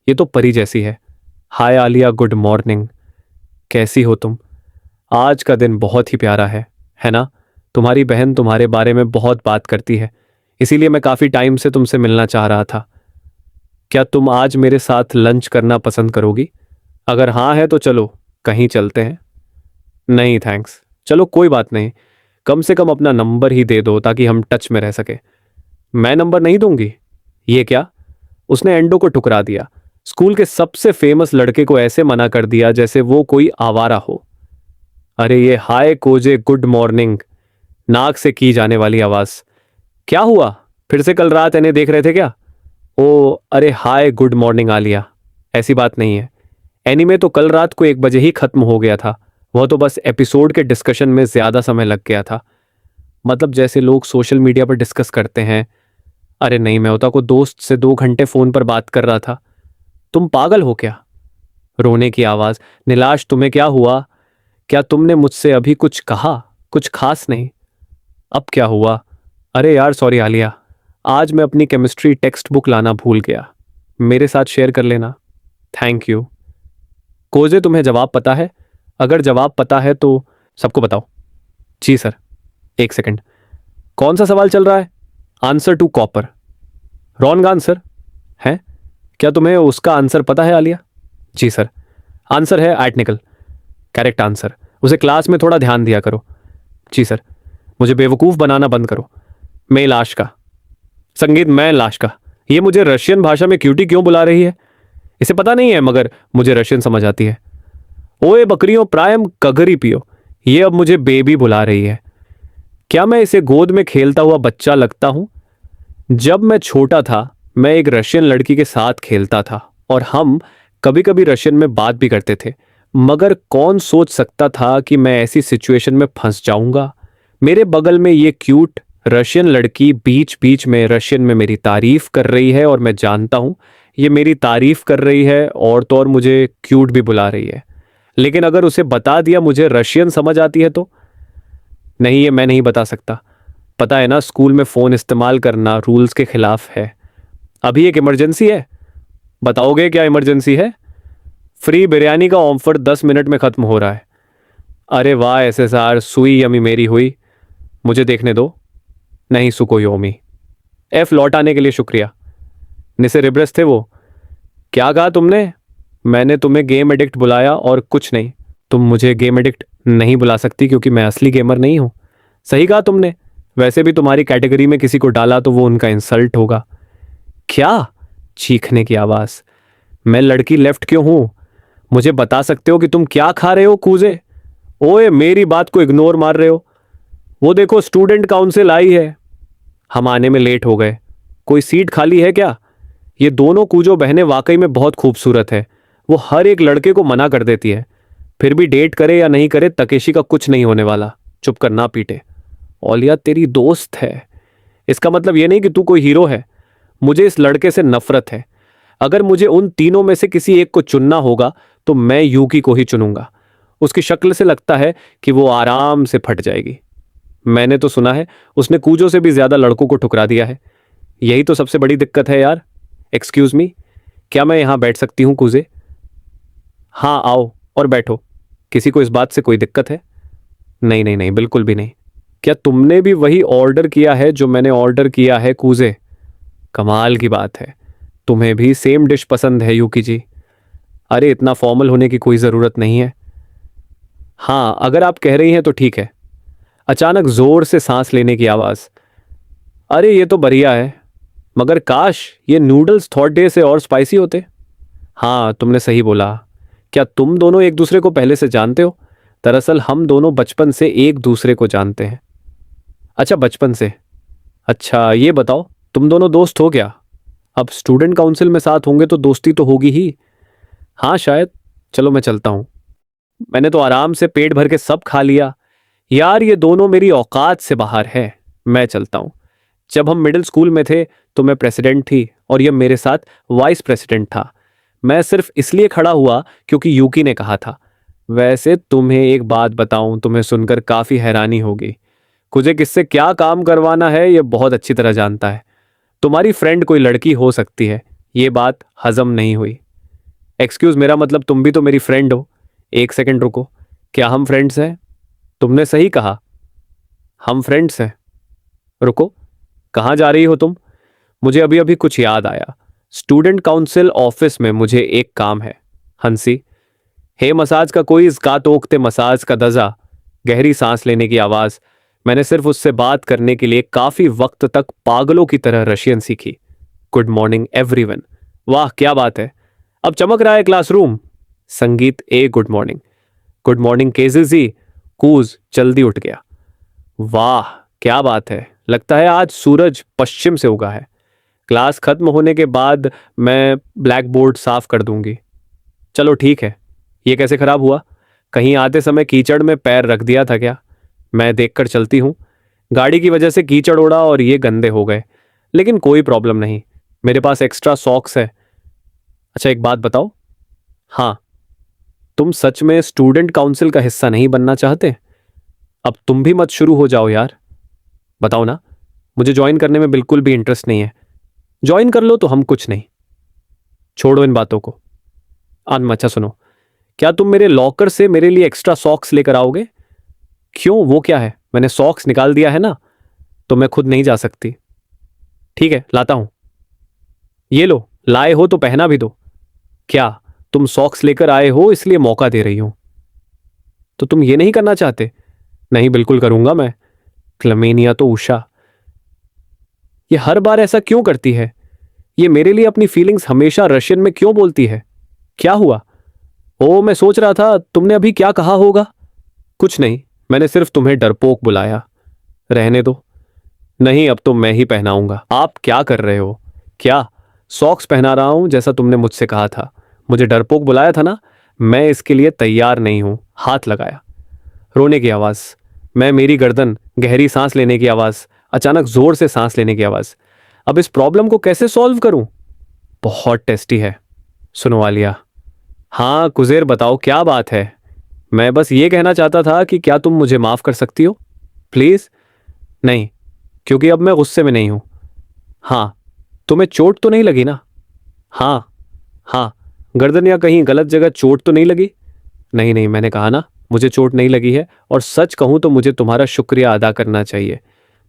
ये तो परी जैसी है। हाय आलिया, गुड मॉर्निंग। कैसी हो तुम? आज का दिन बहुत ही प्यारा है ना? तुम्हारी बहन तुम्हारे बारे में बहुत बात करती है, इसीलिए मैं काफ़ी टाइम से तुमसे मिलना चाह रहा था। क्या तुम आज मेरे साथ लंच करना पसंद करोगी? अगर हाँ है तो चलो कहीं चलते हैं। नहीं थैंक्स, चलो कोई बात नहीं। कम से कम अपना नंबर ही दे दो ताकि हम टच में रह सके। मैं नंबर नहीं दूंगी। ये क्या? उसने एंडो को ठुकरा दिया। स्कूल के सबसे फेमस लड़के को ऐसे मना कर दिया जैसे वो कोई आवारा हो। अरे ये हाय कोजे, गुड मॉर्निंग, नाक से की जाने वाली आवाज। क्या हुआ? फिर से कल रात इन्हें देख रहे थे क्या? ओ अरे हाय गुड मॉर्निंग आलिया। ऐसी बात नहीं है। एनीमे तो कल रात को 1 बजे ही खत्म हो गया था। वह तो बस एपिसोड के डिस्कशन में ज्यादा समय लग गया था। मतलब जैसे लोग सोशल मीडिया पर डिस्कस करते हैं। अरे नहीं, मैं होता को दोस्त से 2 घंटे फोन पर बात कर रहा था। तुम पागल हो क्या? रोने की आवाज। नीलाश, तुम्हें क्या हुआ? क्या तुमने मुझसे अभी कुछ कहा? कुछ खास नहीं? अब क्या हुआ? अरे यार सॉरी आलिया, आज मैं अपनी केमिस्ट्री टेक्स्ट बुक लाना भूल गया। मेरे साथ शेयर कर लेना। Thank you. कोजे, तुम्हें जवाब पता है? अगर जवाब पता है तो सबको बताओ। जी सर। 1 सेकंड। कौन सा सवाल चल रहा है? Answer to copper. Wrong answer है? क्या तुम्हें उसका आंसर पता है आलिया? जी सर। आंसर है एटनिकल। Correct answer. उसे क्लास में थोड़ा ध्यान दिया करो। जी सर। मुझे बेवकूफ़ बनाना बंद करो। मैं लाश का। संगीत, मैं लाश का। ये मुझे रशियन भाषा में क्यूटी क्यों बुला रही है? इसे पता नहीं है मगर मुझे रशियन समझ आती है। ओए बकरियों, प्रायम कगरी पियो। ये अब मुझे बेबी बुला रही है। क्या मैं इसे गोद में खेलता हुआ बच्चा लगता हूं? जब मैं छोटा था मैं एक रशियन लड़की के साथ खेलता था और हम कभी कभी रशियन में बात भी करते थे। मगर कौन सोच सकता था कि मैं ऐसी सिचुएशन में फंस जाऊंगा। मेरे बगल में ये क्यूट रशियन लड़की बीच बीच में रशियन में मेरी तारीफ कर रही है और मैं जानता हूं ये मेरी तारीफ कर रही है और तो और मुझे क्यूट भी बुला रही है। लेकिन अगर उसे बता दिया मुझे रशियन समझ आती है तो? नहीं, ये मैं नहीं बता सकता। पता है ना, स्कूल में फ़ोन इस्तेमाल करना रूल्स के खिलाफ है। अभी एक इमरजेंसी है। बताओगे क्या इमरजेंसी है? फ्री बिरयानी का ऑफर 10 मिनट में ख़त्म हो रहा है। अरे वाह एसएसआर, सुई यमी मेरी हुई। मुझे देखने दो। नहीं सुको योमी। एफ लौट आने के लिए शुक्रिया। निसे रिब्रस थे वो। क्या कहा तुमने? मैंने तुम्हें गेम एडिक्ट बुलाया और कुछ नहीं। तुम मुझे गेम एडिक्ट नहीं बुला सकती क्योंकि मैं असली गेमर नहीं हूं। सही कहा तुमने। वैसे भी तुम्हारी कैटेगरी में किसी को डाला तो वो उनका इंसल्ट होगा। क्या? चीखने की आवाज। मैं लड़की लेफ्ट क्यों हूं? मुझे बता सकते हो कि तुम क्या खा रहे हो कूजे? ओए मेरी बात को इग्नोर मार रहे हो। वो देखो स्टूडेंट काउंसिल आई है। हम आने में लेट हो गए। कोई सीट खाली है क्या? ये दोनों कूजो बहनें वाकई में बहुत खूबसूरत है। वो हर एक लड़के को मना कर देती है। फिर भी डेट करे या नहीं करे तकेशी का कुछ नहीं होने वाला। चुप कर, ना पीटे। ओलिया तेरी दोस्त है, इसका मतलब ये नहीं कि तू कोई हीरो है। मुझे इस लड़के से नफरत है। अगर मुझे उन तीनों में से किसी एक को चुनना होगा तो मैं यूकी को ही चुनूंगा। उसकी शक्ल से लगता है कि वो आराम से फट जाएगी। मैंने तो सुना है उसने कूजो से भी ज्यादा लड़कों को ठुकरा दिया है। यही तो सबसे बड़ी दिक्कत है यार। एक्सक्यूज मी, क्या मैं यहां बैठ सकती हूं कूजे? हाँ आओ और बैठो। किसी को इस बात से कोई दिक्कत है? नहीं नहीं नहीं, बिल्कुल भी नहीं। क्या तुमने भी वही ऑर्डर किया है जो मैंने ऑर्डर किया है कूजे? कमाल की बात है, तुम्हें भी सेम डिश पसंद है यूकी जी। अरे इतना फॉर्मल होने की कोई ज़रूरत नहीं है। हाँ अगर आप कह रही हैं तो ठीक है। अचानक जोर से सांस लेने की आवाज़। अरे ये तो बढ़िया है, मगर काश ये नूडल्स थर्ड डे से और स्पाइसी होते। हाँ तुमने सही बोला। क्या तुम दोनों एक दूसरे को पहले से जानते हो? दरअसल हम दोनों बचपन से एक दूसरे को जानते हैं। अच्छा बचपन से। अच्छा ये बताओ, तुम दोनों दोस्त हो क्या? अब स्टूडेंट काउंसिल में साथ होंगे तो दोस्ती तो होगी ही। हाँ शायद। चलो मैं चलता हूँ। मैंने तो आराम से पेट भर के सब खा लिया। यार ये दोनों मेरी औकात से बाहर है। मैं चलता हूँ। जब हम मिडिल स्कूल में थे तो मैं प्रेसिडेंट थी और यह मेरे साथ वाइस प्रेसिडेंट था। मैं सिर्फ इसलिए खड़ा हुआ क्योंकि यूकी ने कहा था। वैसे तुम्हें एक बात बताऊं, तुम्हें सुनकर काफी हैरानी होगी। मुझे किससे क्या काम करवाना है यह बहुत अच्छी तरह जानता है। तुम्हारी फ्रेंड कोई लड़की हो सकती है। ये बात हजम नहीं हुई। एक्सक्यूज, मेरा मतलब तुम भी तो मेरी फ्रेंड हो। एक सेकंड रुको, क्या हम फ्रेंड्स हैं? तुमने सही कहा, हम फ्रेंड्स हैं। रुको, कहाँ जा रही हो तुम? मुझे अभी अभी कुछ याद आया। स्टूडेंट काउंसिल ऑफिस में मुझे एक काम है। हंसी, हे मसाज का कोई इसका ओकते मसाज का दजा। गहरी सांस लेने की आवाज। मैंने सिर्फ उससे बात करने के लिए काफी वक्त तक पागलों की तरह रशियन सीखी। Good morning everyone. वाह क्या बात है, अब चमक रहा है classroom. Sangeeta good morning. Good morning KG. कूज जल्दी उठ गया। वाह क्या बात है, लगता है आज सूरज पश्चिम से उगा है। क्लास खत्म होने के बाद मैं ब्लैक बोर्ड साफ कर दूंगी। चलो ठीक है। ये कैसे खराब हुआ? कहीं आते समय कीचड़ में पैर रख दिया था क्या? मैं देखकर चलती हूँ। गाड़ी की वजह से कीचड़ उड़ा और ये गंदे हो गए, लेकिन कोई प्रॉब्लम नहीं, मेरे पास एक्स्ट्रा सॉक्स है। अच्छा एक बात बताओ, हाँ, तुम सच में स्टूडेंट काउंसिल का हिस्सा नहीं बनना चाहते? अब तुम भी मत शुरू हो जाओ यार। बताओ ना, मुझे ज्वाइन करने में बिल्कुल भी इंटरेस्ट नहीं है। ज्वाइन कर लो तो हम कुछ नहीं। छोड़ो इन बातों को। अच्छा सुनो, क्या तुम मेरे लॉकर से मेरे लिए एक्स्ट्रा सॉक्स लेकर आओगे? क्यों, वो क्या है? मैंने सॉक्स निकाल दिया है ना, तो मैं खुद नहीं जा सकती। ठीक है लाता हूं। ये लो, लाए हो तो पहना भी दो। क्या तुम सॉक्स लेकर आए हो इसलिए मौका दे रही हो? तो तुम ये नहीं करना चाहते? नहीं बिल्कुल करूंगा मैं। क्लमेनिया तो उषा, ये हर बार ऐसा क्यों करती है? ये मेरे लिए अपनी फीलिंग्स हमेशा रशियन में क्यों बोलती है? क्या हुआ? ओ मैं सोच रहा था तुमने अभी क्या कहा होगा। कुछ नहीं, मैंने सिर्फ तुम्हें डरपोक बुलाया। रहने दो। नहीं, अब तो मैं ही पहनाऊंगा। आप क्या कर रहे हो? क्या? सॉक्स पहना रहा हूं जैसा तुमने मुझसे कहा था। मुझे डरपोक बुलाया था ना, मैं इसके लिए तैयार नहीं हूं। हाथ लगाया। रोने की आवाज। मैं मेरी गर्दन, गहरी सांस लेने की आवाज, अचानक जोर से सांस लेने की आवाज। अब इस प्रॉब्लम को कैसे सॉल्व करूं? बहुत टेस्टी है। सुनो आलिया। हाँ कुजेर बताओ क्या बात है? मैं बस ये कहना चाहता था कि क्या तुम मुझे माफ कर सकती हो प्लीज? नहीं, क्योंकि अब मैं गुस्से में नहीं हूं। हाँ, तुम्हें चोट तो नहीं लगी ना? हाँ। हाँ, गर्दन या कहीं गलत जगह चोट तो नहीं लगी? नहीं नहीं, मैंने कहा ना मुझे चोट नहीं लगी है, और सच कहूं तो मुझे तुम्हारा शुक्रिया अदा करना चाहिए।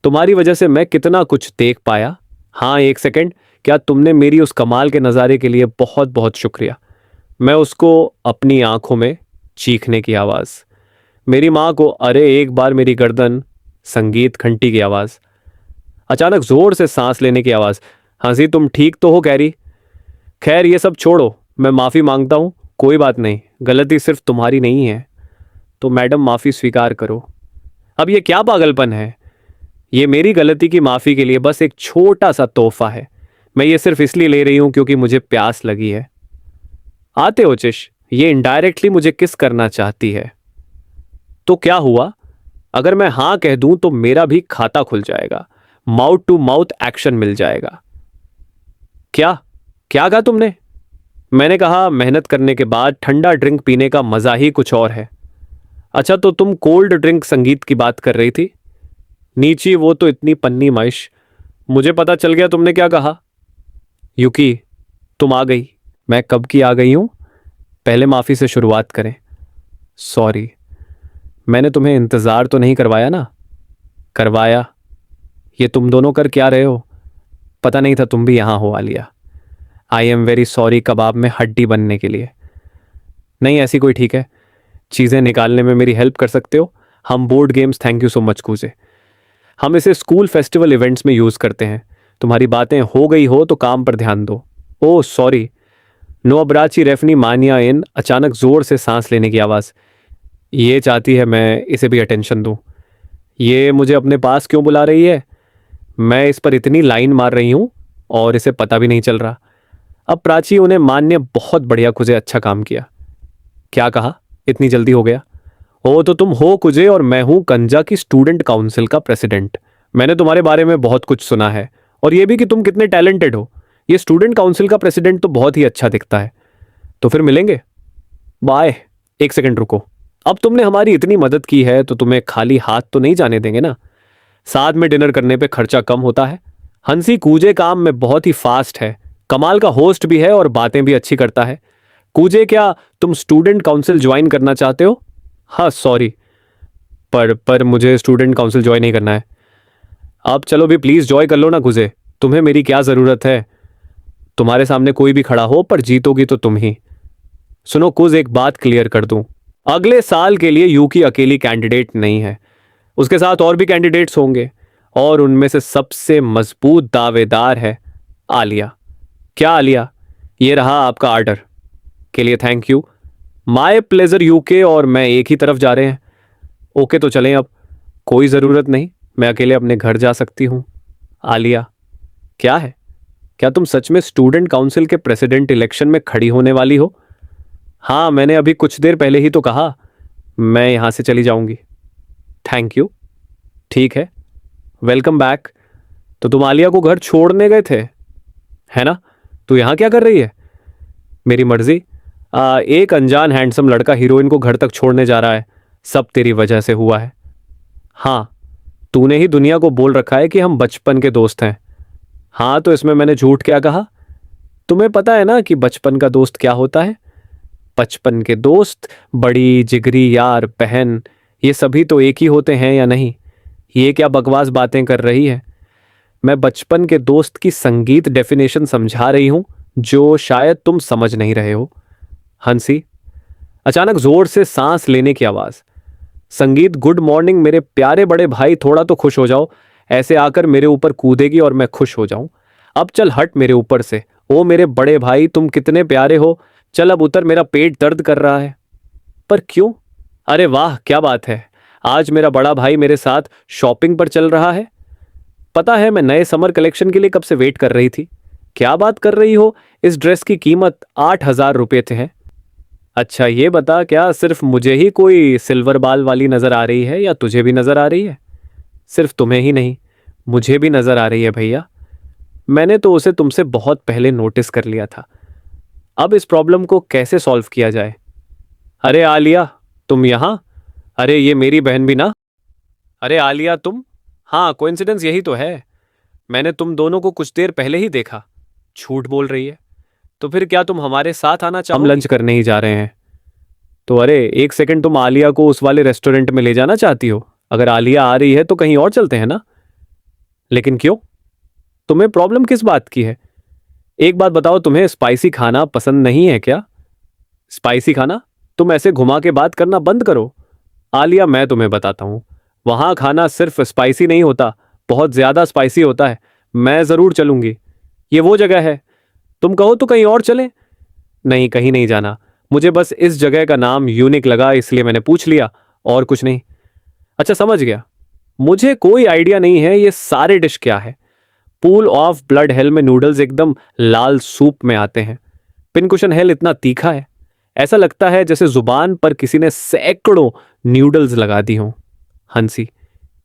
तुम्हारी वजह से मैं कितना कुछ देख पाया। हाँ एक सेकंड, क्या तुमने मेरी उस कमाल के नज़ारे के लिए बहुत बहुत शुक्रिया। मैं उसको अपनी आंखों में चीखने की आवाज़। मेरी माँ को अरे एक बार मेरी गर्दन। संगीत घंटी की आवाज़। अचानक जोर से सांस लेने की आवाज़। हंसी, तुम ठीक तो हो कैरी? खैर ये सब छोड़ो, मैं माफ़ी मांगता हूँ। कोई बात नहीं, गलती सिर्फ तुम्हारी नहीं है। तो मैडम माफ़ी स्वीकार करो। अब ये क्या पागलपन है? ये मेरी गलती की माफ़ी के लिए बस एक छोटा सा तोहफा है। मैं ये सिर्फ इसलिए ले रही हूं क्योंकि मुझे प्यास लगी है। आते हो चिश, ये इनडायरेक्टली मुझे किस करना चाहती है। तो क्या हुआ? अगर मैं हां कह दूं तो मेरा भी खाता खुल जाएगा, माउथ टू माउथ एक्शन मिल जाएगा। क्या? क्या कहा तुमने? मैंने कहा मेहनत करने के बाद ठंडा ड्रिंक पीने का मजा ही कुछ और है। अच्छा तो तुम कोल्ड ड्रिंक संगीत की बात कर रही थी? नीची वो तो इतनी पन्नी माइश। मुझे पता चल गया तुमने क्या कहा। युकी, तुम आ गई। मैं कब की आ गई हूं? पहले माफी से शुरुआत करें। सॉरी, मैंने तुम्हें इंतजार तो नहीं करवाया ना? करवाया। ये तुम दोनों कर क्या रहे हो? पता नहीं था तुम भी यहां हो Alia. I am very sorry कबाब में हड्डी बनने के लिए। नहीं ऐसी कोई ठीक है, चीज़ें निकालने में मेरी हेल्प कर सकते हो? हम board games, thank you so much कूजे। हम इसे स्कूल फेस्टिवल इवेंट्स में यूज़ करते हैं। तुम्हारी बातें हो गई हो तो काम पर ध्यान दो। Oh sorry. नो अब्राची रेफनी मानिया इन। अचानक जोर से सांस लेने की आवाज़। ये चाहती है मैं इसे भी अटेंशन दूं। ये मुझे अपने पास क्यों बुला रही है? मैं इस पर इतनी लाइन मार रही हूं और इसे पता भी नहीं चल रहा। अब प्राची उन्हें मान्य, बहुत बढ़िया कुजे, अच्छा काम किया। क्या कहा? इतनी जल्दी हो गया? ओ तो तुम हो कुजे और मैं हूं कंजा की स्टूडेंट काउंसिल का प्रेसिडेंट। मैंने तुम्हारे बारे में बहुत कुछ सुना है, और ये भी कि तुम कितने टैलेंटेड हो। ये स्टूडेंट काउंसिल का प्रेसिडेंट तो बहुत ही अच्छा दिखता है। तो फिर मिलेंगे। बाय। एक सेकंड रुको, अब तुमने हमारी इतनी मदद की है तो तुम्हें खाली हाथ तो नहीं जाने देंगे ना? साथ में डिनर करने पे खर्चा कम होता है। हंसी कूजे काम में बहुत ही फास्ट है, कमाल का होस्ट भी है और बातें भी अच्छी करता है। कूजे, क्या तुम स्टूडेंट काउंसिल ज्वाइन करना चाहते हो? हाँ सॉरी, पर मुझे स्टूडेंट काउंसिल ज्वाइन नहीं करना है। आप चलो भी प्लीज ज्वाइन कर लो ना कूजे, तुम्हें मेरी क्या जरूरत है? तुम्हारे सामने कोई भी खड़ा हो पर जीतोगी तो तुम ही। सुनो कुज, एक बात क्लियर कर दूं, अगले साल के लिए यू की अकेली कैंडिडेट नहीं है, उसके साथ और भी कैंडिडेट्स होंगे, और उनमें से सबसे मजबूत दावेदार है आलिया। क्या आलिया, ये रहा आपका आर्डर। के लिए thank you. My pleasure UK और मैं एक ही तरफ जा रहे हैं। ओके तो चलें अब। कोई ज़रूरत नहीं, मैं अकेले अपने घर जा सकती हूँ। आलिया, क्या है? क्या तुम सच में स्टूडेंट काउंसिल के प्रेसिडेंट इलेक्शन में खड़ी होने वाली हो? हाँ, मैंने अभी कुछ देर पहले ही तो कहा मैं यहां से चली जाऊंगी। Thank you. ठीक है, वेलकम बैक। तो तुम आलिया को घर छोड़ने गए थे, है ना? तो यहां क्या कर रही है? मेरी मर्जी। एक अनजान हैंडसम लड़का हीरोइन को घर तक छोड़ने जा रहा है, सब तेरी वजह से हुआ है। हाँ, तूने ही दुनिया को बोल रखा है कि हम बचपन के दोस्त हैं। हाँ, तो इसमें मैंने झूठ क्या कहा? तुम्हें पता है ना कि बचपन का दोस्त क्या होता है? बचपन के दोस्त, बड़ी जिगरी यार बहन, ये सभी तो एक ही होते हैं या नहीं? ये क्या बकवास बातें कर रही है? मैं बचपन के दोस्त की संगीत डेफिनेशन समझा रही हूं, जो शायद तुम समझ नहीं रहे हो। हंसी। अचानक जोर से सांस लेने की आवाज। संगीत, गुड मॉर्निंग मेरे प्यारे बड़े भाई, थोड़ा तो खुश हो जाओ। ऐसे आकर मेरे ऊपर कूदेगी और मैं खुश हो जाऊं? अब चल हट मेरे ऊपर से। ओ मेरे बड़े भाई, तुम कितने प्यारे हो। चल अब उतर, मेरा पेट दर्द कर रहा है। पर क्यों? अरे वाह, क्या बात है, आज मेरा बड़ा भाई मेरे साथ शॉपिंग पर चल रहा है। पता है, मैं नए समर कलेक्शन के लिए कब से वेट कर रही थी। क्या बात कर रही हो? इस ड्रेस की कीमत 8,000 रुपये थे हैं। अच्छा ये बता, क्या सिर्फ मुझे ही कोई सिल्वर बाल वाली नजर आ रही है या तुझे भी नजर आ रही है? सिर्फ तुम्हें ही नहीं, मुझे भी नजर आ रही है भैया। मैंने तो उसे तुमसे बहुत पहले नोटिस कर लिया था। अब इस प्रॉब्लम को कैसे सॉल्व किया जाए? अरे आलिया, तुम यहाँ? अरे ये मेरी बहन भी ना। अरे आलिया तुम। हाँ, कोइंसिडेंस यही तो है, मैंने तुम दोनों को कुछ देर पहले ही देखा। झूठ बोल रही है। तो फिर क्या तुम हमारे साथ आना चाहोगी? हम लंच करने ही जा रहे हैं। तो अरे एक सेकंड, तुम आलिया को उस वाले रेस्टोरेंट में ले जाना चाहती हो? अगर आलिया आ रही है तो कहीं और चलते हैं ना। लेकिन क्यों? तुम्हें प्रॉब्लम किस बात की है? एक बात बताओ, तुम्हें स्पाइसी खाना पसंद नहीं है क्या? स्पाइसी खाना? तुम ऐसे घुमा के बात करना बंद करो। आलिया, मैं तुम्हें बताता हूँ, वहां खाना सिर्फ स्पाइसी नहीं होता, बहुत ज्यादा स्पाइसी होता है। मैं जरूर चलूंगी, ये वो जगह है। तुम कहो तो कहीं और चलें। नहीं, कहीं नहीं जाना, मुझे बस इस जगह का नाम यूनिक लगा इसलिए मैंने पूछ लिया, और कुछ नहीं। अच्छा समझ गया। मुझे कोई आइडिया नहीं है ये सारे डिश क्या है। पूल ऑफ ब्लड हेल में नूडल्स एकदम लाल सूप में आते हैं। पिनकुशन हेल इतना तीखा है, ऐसा लगता है जैसे जुबान पर किसी ने सैकड़ों नूडल्स लगा दी हों। हंसी।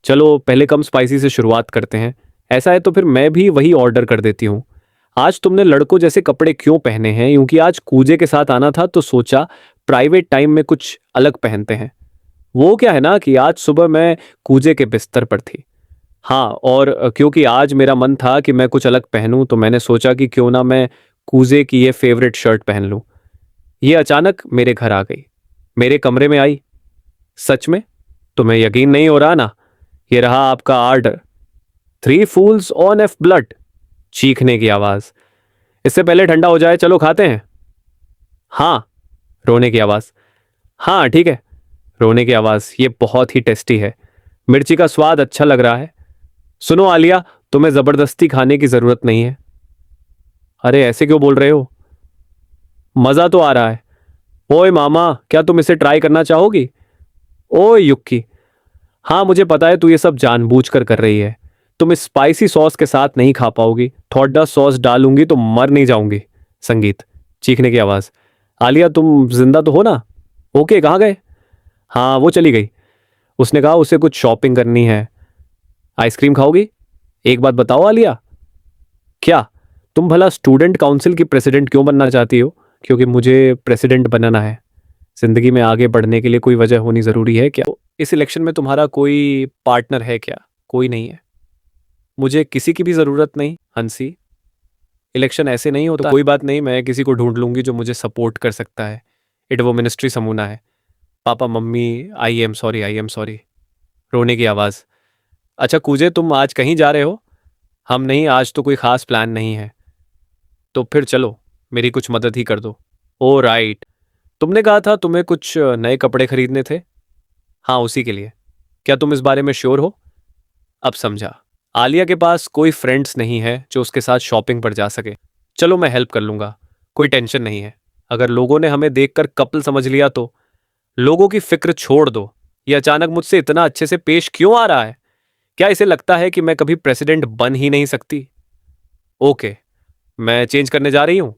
चलो पहले कम स्पाइसी से शुरुआत करते हैं। ऐसा है तो फिर मैं भी वही ऑर्डर कर देती हूँ। आज तुमने लड़कों जैसे कपड़े क्यों पहने हैं? क्योंकि आज कूजे के साथ आना था तो सोचा प्राइवेट टाइम में कुछ अलग पहनते हैं। वो क्या है ना कि आज सुबह मैं कूजे के बिस्तर पर थी। हाँ, और क्योंकि आज मेरा मन था कि मैं कुछ अलग पहनूं तो मैंने सोचा कि क्यों ना मैं कूजे की ये फेवरेट शर्ट पहन लूं। ये अचानक मेरे घर आ गई, मेरे कमरे में आई। सच में? तुम्हें यकीन नहीं हो रहा ना? ये रहा आपका आर्डर, 3 फूल्स ऑन एफ ब्लड। चीखने की आवाज। इससे पहले ठंडा हो जाए, चलो खाते हैं। हाँ। रोने की आवाज। हाँ ठीक है। रोने की आवाज। ये बहुत ही टेस्टी है, मिर्ची का स्वाद अच्छा लग रहा है। सुनो आलिया, तुम्हें जबरदस्ती खाने की जरूरत नहीं है। अरे ऐसे क्यों बोल रहे हो? मजा तो आ रहा है। ओए मामा, क्या तुम इसे ट्राई करना चाहोगी? ओए युक्की, हाँ मुझे पता है तू ये सब जानबूझकर कर रही है। तुम इस स्पाइसी सॉस के साथ नहीं खा पाओगी, थोड़ा सॉस डालूंगी तो मर नहीं जाऊंगी। संगीत। चीखने की आवाज। आलिया तुम जिंदा तो हो ना? ओके, कहाँ गए? हाँ वो चली गई, उसने कहा उसे कुछ शॉपिंग करनी है। आइसक्रीम खाओगी? एक बात बताओ आलिया, क्या तुम भला स्टूडेंट काउंसिल की प्रेसिडेंट क्यों बनना चाहती हो? क्योंकि मुझे प्रेसिडेंट बनाना है। जिंदगी में आगे बढ़ने के लिए कोई वजह होनी जरूरी है क्या? इस इलेक्शन में तुम्हारा कोई पार्टनर है क्या? कोई नहीं है। मुझे किसी की भी जरूरत नहीं। हंसी। इलेक्शन ऐसे नहीं होता। तो कोई बात नहीं, मैं किसी को ढूंढ लूंगी जो मुझे सपोर्ट कर सकता है। इट वो मिनिस्ट्री समूना है। Papa mummy, I am sorry, I am sorry. रोने की आवाज़। अच्छा कूजे, तुम आज कहीं जा रहे हो? हम नहीं, आज तो कोई खास प्लान नहीं है। तो फिर चलो, मेरी कुछ मदद ही कर दो। ओ राइट, तुमने कहा था तुम्हें कुछ नए कपड़े खरीदने थे। हाँ, उसी के लिए। क्या तुम इस बारे में श्योर हो? अब समझा। आलिया के पास कोई फ्रेंड्स नहीं है जो उसके साथ शॉपिंग पर जा सके। चलो मैं हेल्प कर लूंगा, कोई टेंशन नहीं है। अगर लोगों ने हमें देखकर कपल समझ लिया तो? लोगों की फिक्र छोड़ दो। ये अचानक मुझसे इतना अच्छे से पेश क्यों आ रहा है? क्या इसे लगता है कि मैं कभी प्रेसिडेंट बन ही नहीं सकती? ओके, मैं चेंज करने जा रही हूं।